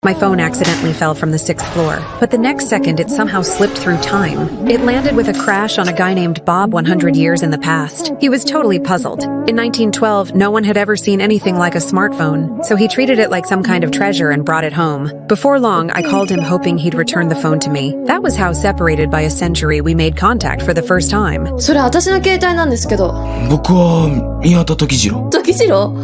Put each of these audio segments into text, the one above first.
My phone accidentally fell from the 6th floor, but the next second it somehow slipped through time. It landed with a crash on a guy named Bob 100 years in the past. He was totally puzzled. In 1912, no one had ever seen anything like a smartphone, so he treated it like some kind of treasure and brought it home. Before long, I called him hoping he'd return the phone to me. That was how, separated by a century, we made contact for the first time. それ私の携帯なんですけど。僕は宮田時次郎。時次郎？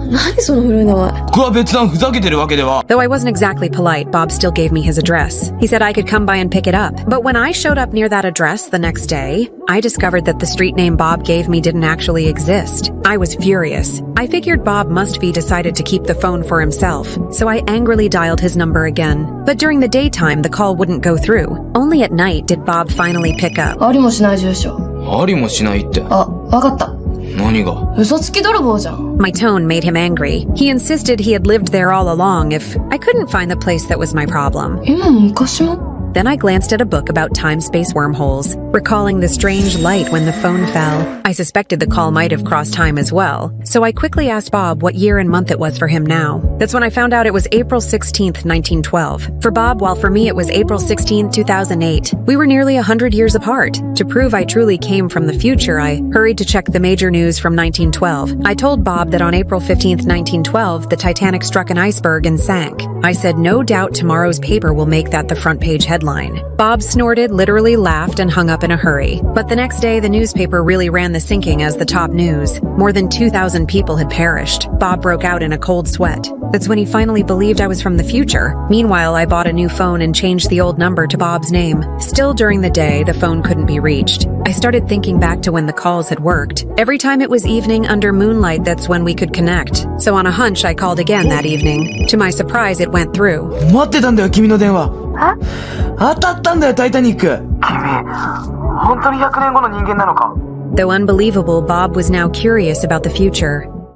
何その古い名前。僕は別段ふざけてるわけでは。Though I wasn't exactly polite, Bob still gave me his address. He said I could come by and pick it up. But when I showed up near that address the next day, I discovered that the street name Bob gave me didn't actually exist. I was furious. I figured Bob must be decided to keep the phone for himself, so I angrily dialed his number again. But during the daytime, the call wouldn't go through. Only at night did Bob finally pick up. ありもしない住所。ありもしないって。あ、わかった。何が？嘘つき泥棒じゃん。My tone made him angry. He insisted he had lived there all along if I couldn't find the place that was my problem. 今も昔も？ Then I glanced at a book about time-space wormholes, recalling the strange light when the phone fell. I suspected the call might have crossed time as well, so I quickly asked Bob what year and month it was for him now. That's when I found out it was April 16th, 1912. For Bob, while for me it was April 16th, 2008. We were nearly 100 years apart. To prove I truly came from the future, I hurried to check the major news from 1912. I told Bob that on April 15th, 1912, the Titanic struck an iceberg and sank. I said no doubt tomorrow's paper will make that the front page headline. Bob snorted, literally laughed, and hung up in a hurry. But the next day, the newspaper really ran the sinking as the top news. More than 2,000 people had perished. Bob broke out in a cold sweat. That's when he finally believed I was from the future. Meanwhile, I bought a new phone and changed the old number to Bob's name. Still during the day, the phone couldn't be reached. I started thinking back to when the calls had worked. Every time it was evening under moonlight, that's when we could connect. So on a hunch, I called again that evening. To my surprise, it went through. 待ってたんだよ、君の電話。当たったんだよ、タイタニック。君、本当に100年後の人間なのか？ Though unbelievable, Bob was now curious about the future.